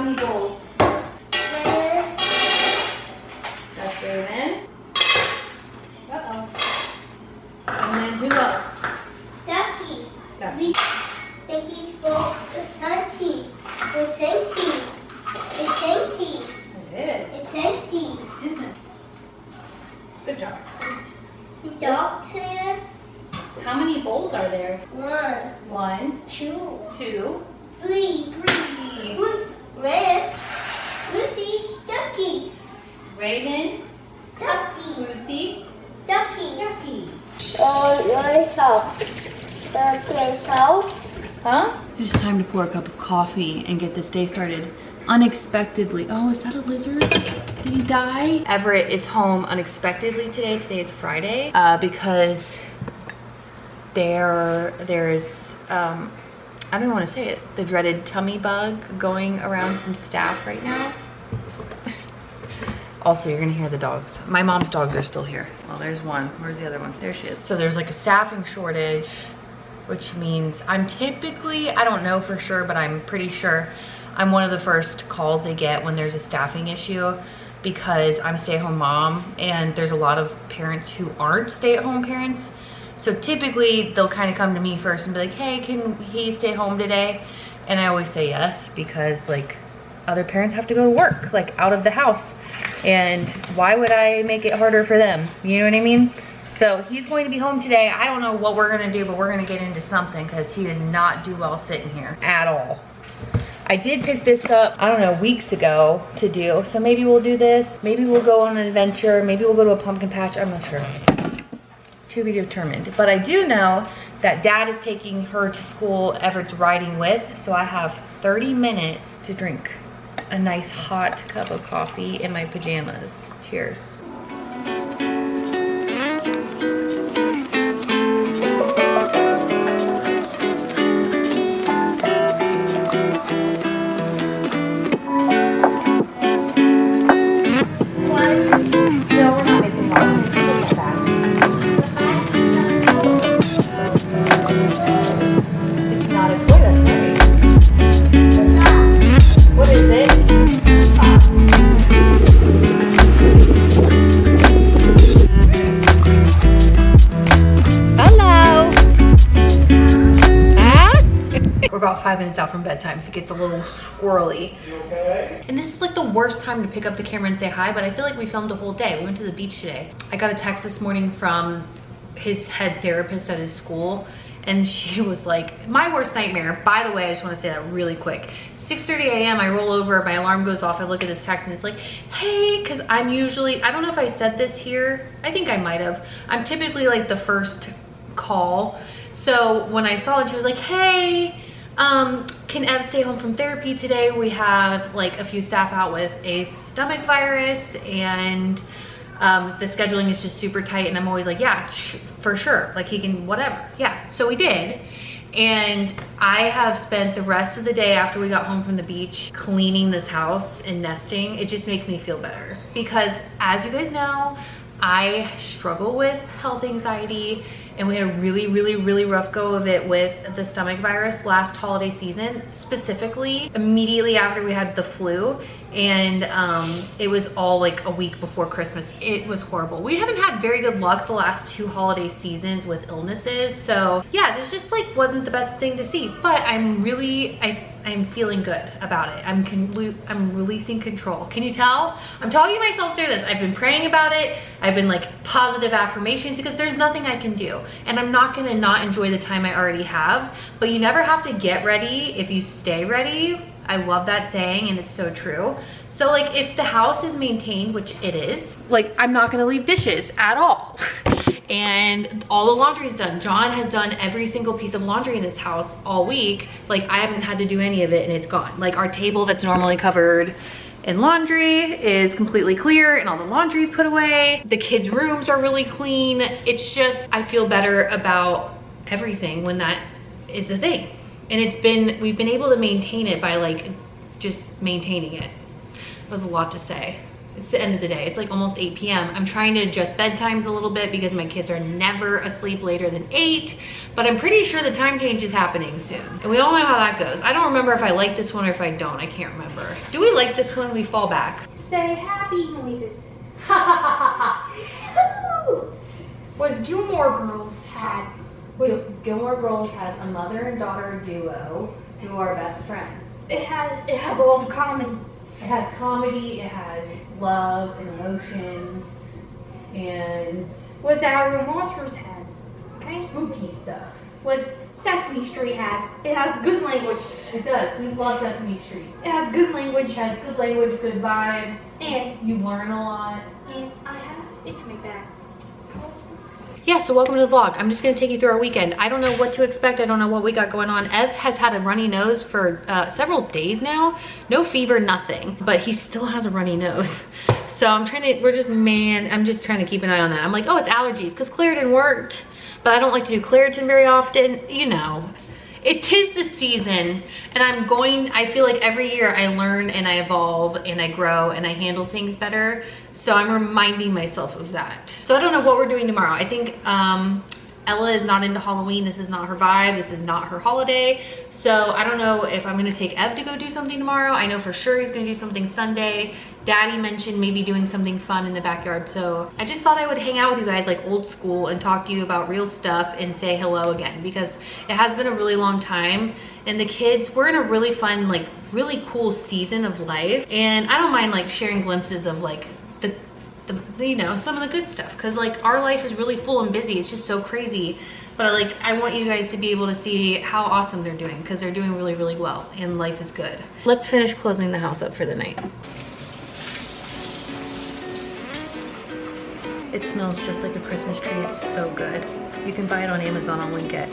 How many bowls? That's Raven. Uh-oh. And then who else? Ducky. Ducky. Ducky's bowl is empty. It's empty. It's empty. It is. It's empty. Good job. The dog's here. How many bowls are there? 1, 1, 2, 2, 3. 3. Red. Lucy. Ducky. Raven, Ducky. Lucy, Ducky. Ducky. Huh? It's time to pour a cup of coffee and get this day started. Unexpectedly. Oh, is that a lizard? Did he die? Everett is home unexpectedly today. Today is Friday because there's I don't want to say it, the dreaded tummy bug going around some staff right now. Also, you're gonna hear the dogs. My mom's dogs are still here. Well, there's one. Where's the other one? There she is. So there's like a staffing shortage, which means I'm typically, I don't know for sure, but I'm pretty sure I'm one of the first calls they get when there's a staffing issue, because I'm a stay-at-home mom and there's a lot of parents who aren't stay-at-home parents. So typically they'll kind of come to me first and be like, hey, can he stay home today? And I always say yes, because like other parents have to go to work, like out of the house. And why would I make it harder for them? You know what I mean? So he's going to be home today. I don't know what we're gonna do, but we're gonna get into something because he does not do well sitting here at all. I did pick this up, I don't know, weeks ago to do. So maybe we'll do this. Maybe we'll go on an adventure. Maybe we'll go to a pumpkin patch. I'm not sure. To be determined. But I do know that Dad is taking her to school. Everett's riding with. So I have 30 minutes to drink a nice hot cup of coffee in my pajamas. Cheers. No, we're not making waffles. Look at that. It's not a toy, that's right. What is it? Hello. We're about 5 minutes out from bedtime, so it gets a little squirrely. You okay? And this is like the worst time to pick up the camera and say hi, but I feel like we filmed a whole day. We went to the beach today. I got a text this morning from his head therapist at his school, and she was like, my worst nightmare, by the way, I just want to say that really quick. 6:30 a.m. I roll over, my alarm goes off, I look at this text and it's like, hey, because I'm usually, I don't know if I said this here, I think I might have. I'm typically like the first call. So when I saw it, she was like, hey, can Ev stay home from therapy today? We have like a few staff out with a stomach virus, and the scheduling is just super tight. And I'm always like, yeah, for sure. Like he can, whatever. Yeah, so we did. And I have spent the rest of the day after we got home from the beach cleaning this house and nesting. It just makes me feel better because, as you guys know, I struggle with health anxiety, and we had a really rough go of it with the stomach virus last holiday season, specifically immediately after we had the flu. And it was all like a week before Christmas. It was horrible. We haven't had very good luck the last 2 holiday seasons with illnesses. So yeah, this just like wasn't the best thing to see, but I'm feeling good about it. I'm releasing control. Can you tell? I'm talking myself through this. I've been praying about it. I've been like positive affirmations because there's nothing I can do. And I'm not gonna not enjoy the time I already have, but you never have to get ready if you stay ready. I love that saying, and it's so true. So like if the house is maintained, which it is, like I'm not gonna leave dishes at all. And all the laundry is done. John has done every single piece of laundry in this house all week. Like I haven't had to do any of it and it's gone. Like our table that's normally covered in laundry is completely clear and all the laundry is put away. The kids' rooms are really clean. It's just, I feel better about everything when that is a thing. And we've been able to maintain it by like just maintaining it. That was a lot to say. It's the end of the day. It's like almost 8 p.m. I'm trying to adjust bedtimes a little bit because my kids are never asleep later than 8, but I'm pretty sure the time change is happening soon. And we all know how that goes. I don't remember if I like this one or if I don't. I can't remember. Do we like this one? We fall back. Say happy noises. Ha ha ha ha ha. Was Gilmore Girls had. Gilmore Girls has a mother and daughter duo who are best friends. It has a lot of comedy. It has comedy, it has love and emotion, and Was Our Monsters had. Okay. spooky stuff. Was Sesame Street had. It has good language. It does. We love Sesame Street. It has good language. It has good language, good vibes, And you learn a lot. I have it to make that. Yeah, so welcome to the vlog. I'm just gonna take you through our weekend. I don't know what to expect. I don't know what we got going on. Ev has had a runny nose for several days now. No fever, nothing, but he still has a runny nose. So I'm trying to keep an eye on that. I'm like, oh, it's allergies, because Claritin worked, but I don't like to do Claritin very often, you know. It is the season, and I feel like every year I learn and I evolve and I grow and I handle things better. So I'm reminding myself of that. So I don't know what we're doing tomorrow. I think Ella is not into Halloween. This is not her vibe. This is not her holiday. So I don't know if I'm gonna take Ev to go do something tomorrow. I know for sure he's gonna do something Sunday. Daddy mentioned maybe doing something fun in the backyard. So I just thought I would hang out with you guys like old school and talk to you about real stuff and say hello again, because it has been a really long time. And the kids, we're in a really fun, like really cool season of life. And I don't mind like sharing glimpses of like you know, some of the good stuff, because like our life is really full and busy. It's just so crazy, but like I want you guys to be able to see how awesome they're doing, because they're doing really, really well and life is good. Let's finish closing the house up for the night. It smells just like a Christmas tree. It's so good. You can buy it on Amazon. I'll link it.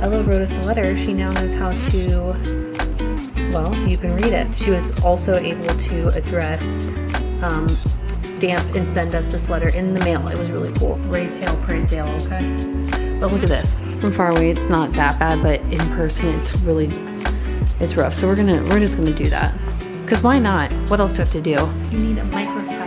Ella wrote us a letter. She now knows how to, well, you can read it. She was also able to address, stamp and send us this letter in the mail. It was really cool. Raise hail, praise Dale, okay? But look at this. From far away, it's not that bad, but in person, it's rough. So we're just gonna do that. Because why not? What else do I have to do? You need a microfiber.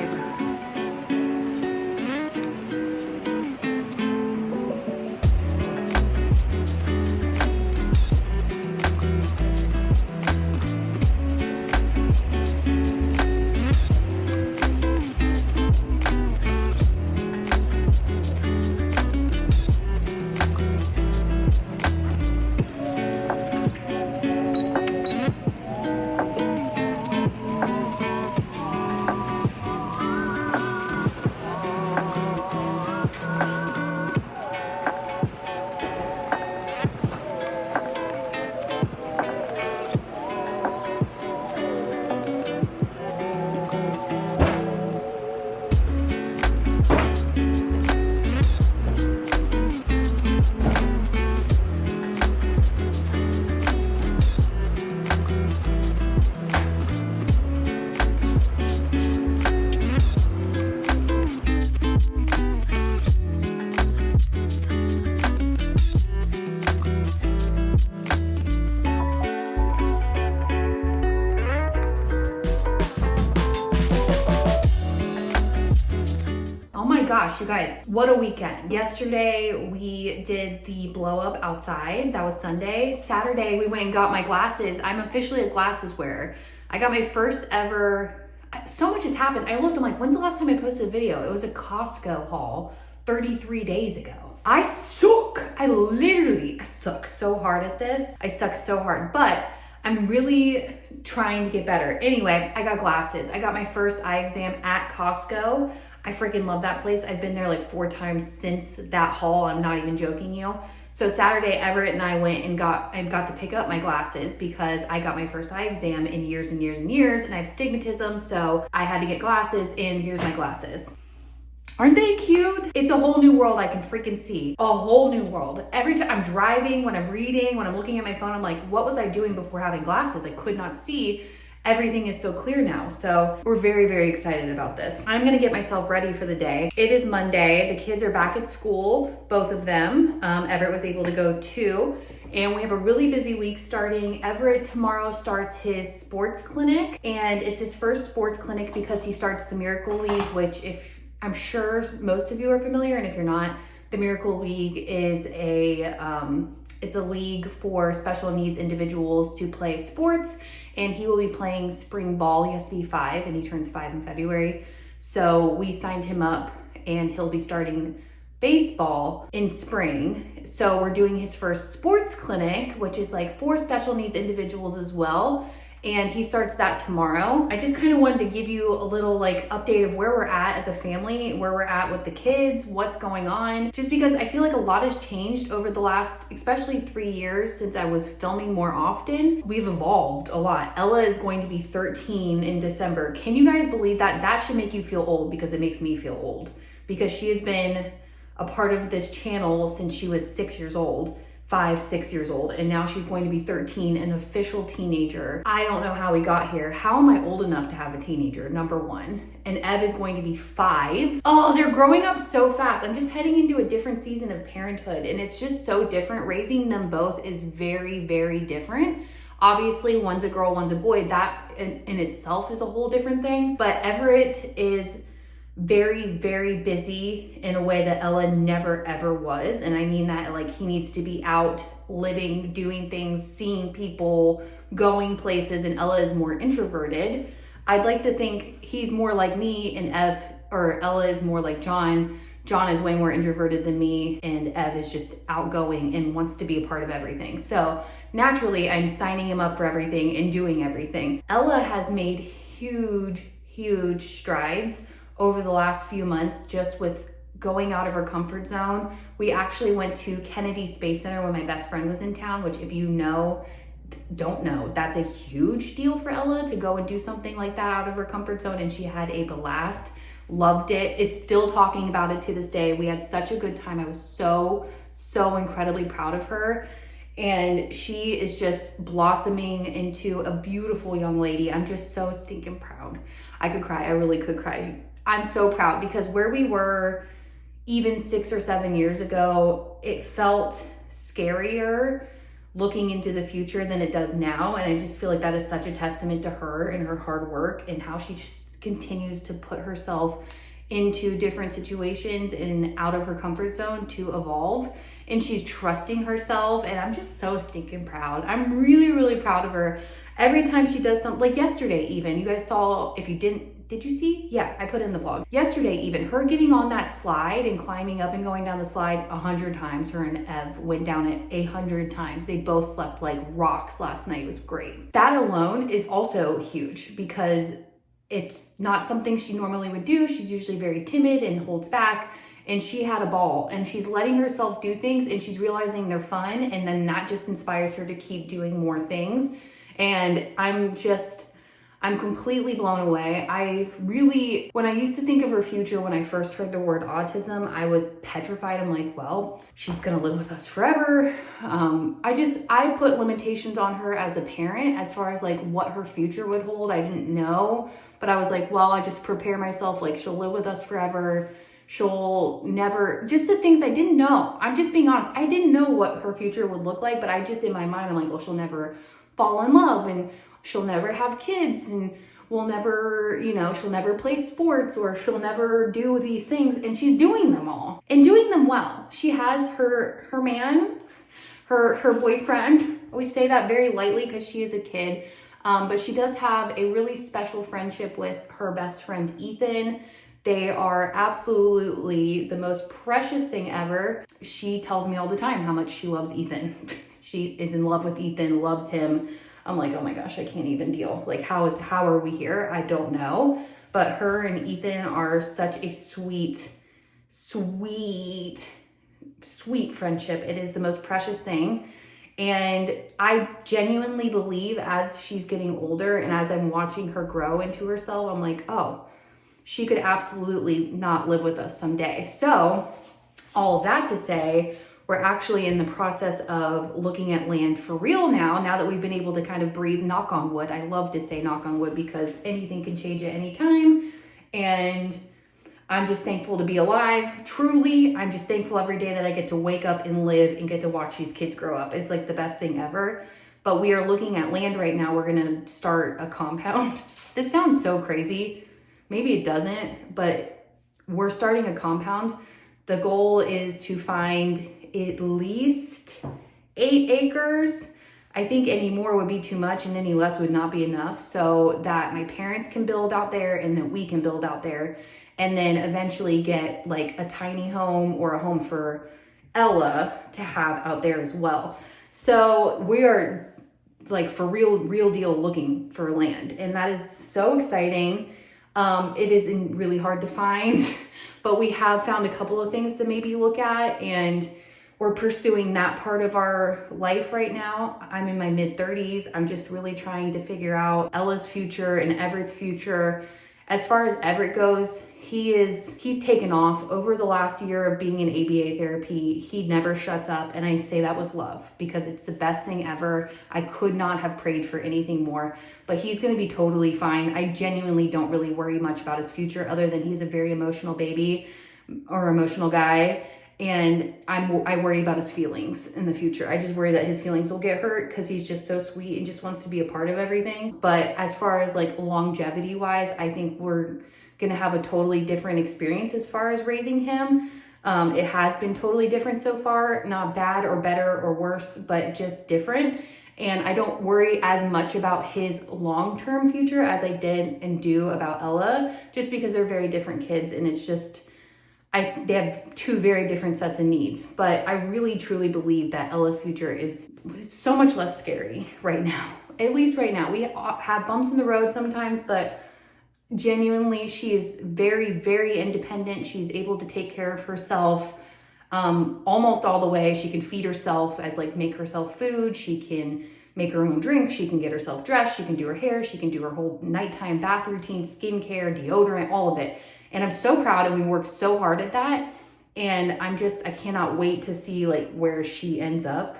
Gosh, you guys, what a weekend. Yesterday we did the blow up outside. That was Sunday. Saturday we went and got my glasses. I'm officially a glasses wearer. I got my first ever, so much has happened. I looked, I'm like, when's the last time I posted a video? It was a Costco haul 33 days ago. I suck. I suck so hard at this. I suck so hard, but I'm really trying to get better. Anyway, I got glasses. I got my first eye exam at Costco. I freaking love that place. I've been there like 4 times since that haul. I'm not even joking you. So Saturday, Everett and I went and got to pick up my glasses because I got my first eye exam in years and years and years, and I have stigmatism, so I had to get glasses, and here's my glasses. Aren't they cute? It's a whole new world I can freaking see. A whole new world. Every time I'm driving, when I'm reading, when I'm looking at my phone, I'm like, what was I doing before having glasses? I could not see. everything is so clear now. So we're very, very excited about this. I'm gonna get myself ready for the day. It is Monday. The kids are back at school, both of them. Everett was able to go too. And we have a really busy week starting. Everett tomorrow starts his sports clinic, and it's his first sports clinic because he starts the Miracle League, which if I'm sure most of you are familiar, and if you're not, the Miracle League is it's a league for special needs individuals to play sports, and he will be playing spring ball. He has to be 5, and he turns 5 in February. So we signed him up, and he'll be starting baseball in spring. So we're doing his first sports clinic, which is like for special needs individuals as well. And he starts that tomorrow. I just kind of wanted to give you a little like update of where we're at as a family, where we're at with the kids, what's going on. Just because I feel like a lot has changed over the last, especially 3 years since I was filming more often. We've evolved a lot. Ella is going to be 13 in December. Can you guys believe that? That should make you feel old, because it makes me feel old. Because she has been a part of this channel since she was 6 years old. 5, 6 years old, and now she's going to be 13, an official teenager. I don't know how we got here. How am I old enough to have a teenager? Number one. And Ev is going to be 5. Oh, they're growing up so fast. I'm just heading into a different season of parenthood, and it's just so different. Raising them both is very, very different. Obviously, one's a girl, one's a boy. That in itself is a whole different thing. But Everett is very, very busy in a way that Ella never ever was. And I mean that like he needs to be out living, doing things, seeing people, going places, and Ella is more introverted. I'd like to think he's more like me, and Ella is more like John. John is way more introverted than me, and Ev is just outgoing and wants to be a part of everything. So naturally, I'm signing him up for everything and doing everything. Ella has made huge, huge strides over the last few months just with going out of her comfort zone. We actually went to Kennedy Space Center when my best friend was in town, which if you don't know, that's a huge deal for Ella to go and do something like that out of her comfort zone, and she had a blast. Loved it, is still talking about it to this day. We had such a good time. I was so incredibly proud of her, and she is just blossoming into a beautiful young lady. I'm just so stinking proud. I could cry, I really could cry. I'm so proud, because where we were even 6 or 7 years ago, it felt scarier looking into the future than it does now. And I just feel like that is such a testament to her and her hard work and how she just continues to put herself into different situations and out of her comfort zone to evolve. And she's trusting herself, and I'm just so stinking proud. I'm really, really proud of her. Every time she does something, like yesterday even, you guys saw, if you did you see? Yeah, I put it in the vlog. Yesterday even, her getting on that slide and climbing up and going down the slide 100 times. Her and Ev went down it 100 times. They both slept like rocks last night. It was great. That alone is also huge, because it's not something she normally would do. She's usually very timid and holds back, and she had a ball, and she's letting herself do things, and she's realizing they're fun, and then that just inspires her to keep doing more things. And I'm completely blown away. When I used to think of her future, when I first heard the word autism, I was petrified. I'm like, well, she's gonna live with us forever. I put limitations on her as a parent as far as like what her future would hold. I didn't know, but I was like, well, I just prepare myself, like she'll live with us forever. She'll never, just the things I didn't know. I'm just being honest. I didn't know what her future would look like, but I just, in my mind, I'm like, well, she'll never fall in love, and she'll never have kids, and she'll never play sports, or she'll never do these things. And she's doing them all and doing them well. She has her man, her boyfriend. We say that very lightly because she is a kid, but she does have a really special friendship with her best friend, Ethan. They are absolutely the most precious thing ever. She tells me all the time how much she loves Ethan. She is in love with Ethan, loves him. I'm like, oh my gosh, I can't even deal. Like, how are we here? I don't know. But her and Ethan are such a sweet friendship. It is the most precious thing. And I genuinely believe as she's getting older and as I'm watching her grow into herself, I'm like, oh, she could absolutely not live with us someday. So all of that to say, we're actually in the process of looking at land for real now that we've been able to kind of breathe, knock on wood. I love to say knock on wood because anything can change at any time. And I'm just thankful to be alive. Truly, I'm just thankful every day that I get to wake up and live and get to watch these kids grow up. It's like the best thing ever. But we are looking at land right now. We're gonna start a compound. This sounds so crazy. Maybe it doesn't, but we're starting a compound. The goal is to find at least 8 acres. I think any more would be too much and any less would not be enough, so that my parents can build out there and that we can build out there, and then eventually get like a tiny home or a home for Ella to have out there as well. So we are like for real deal looking for land, and that is so exciting. It is really hard to find, but we have found a couple of things to maybe look at, and we're pursuing that part of our life right now. I'm in my mid-30s. I'm just really trying to figure out Ella's future and Everett's future. As far as Everett goes, he's taken off over the last year of being in ABA therapy. He never shuts up, and I say that with love because it's the best thing ever. I could not have prayed for anything more, but he's going to be totally fine. I genuinely don't really worry much about his future other than he's a very emotional baby or emotional guy. And I worry about his feelings in the future. I just worry that his feelings will get hurt because he's just so sweet and just wants to be a part of everything. But as far as like longevity wise, I think we're gonna have a totally different experience as far as raising him. It has been totally different so far, not bad or better or worse, but just different. And I don't worry as much about his long-term future as I did and do about Ella, just because they're very different kids, and it's just, they have 2 very different sets of needs. But I really truly believe that Ella's future is so much less scary right now. At least right now. We have bumps in the road sometimes, but genuinely she is very independent. She's able to take care of herself almost all the way. She can feed herself, as like make herself food. She can make her own drink. She can get herself dressed. She can do her hair. She can do her whole nighttime bath routine, skincare, deodorant, all of it. And I'm so proud, and we worked so hard at that. And I cannot wait to see like where she ends up.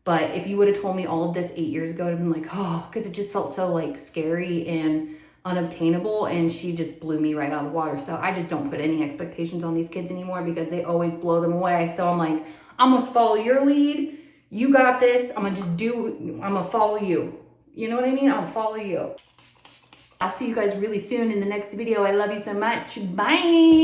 But if you would have told me all of this 8 years ago, I'd have been like, oh, because it just felt so like scary and unobtainable, and she just blew me right out of the water. So I just don't put any expectations on these kids anymore because they always blow them away. So I'm like, I'm gonna follow your lead. You got this. I'm gonna follow you. You know what I mean? I'm gonna follow you. I'll see you guys really soon in the next video. I love you so much. Bye.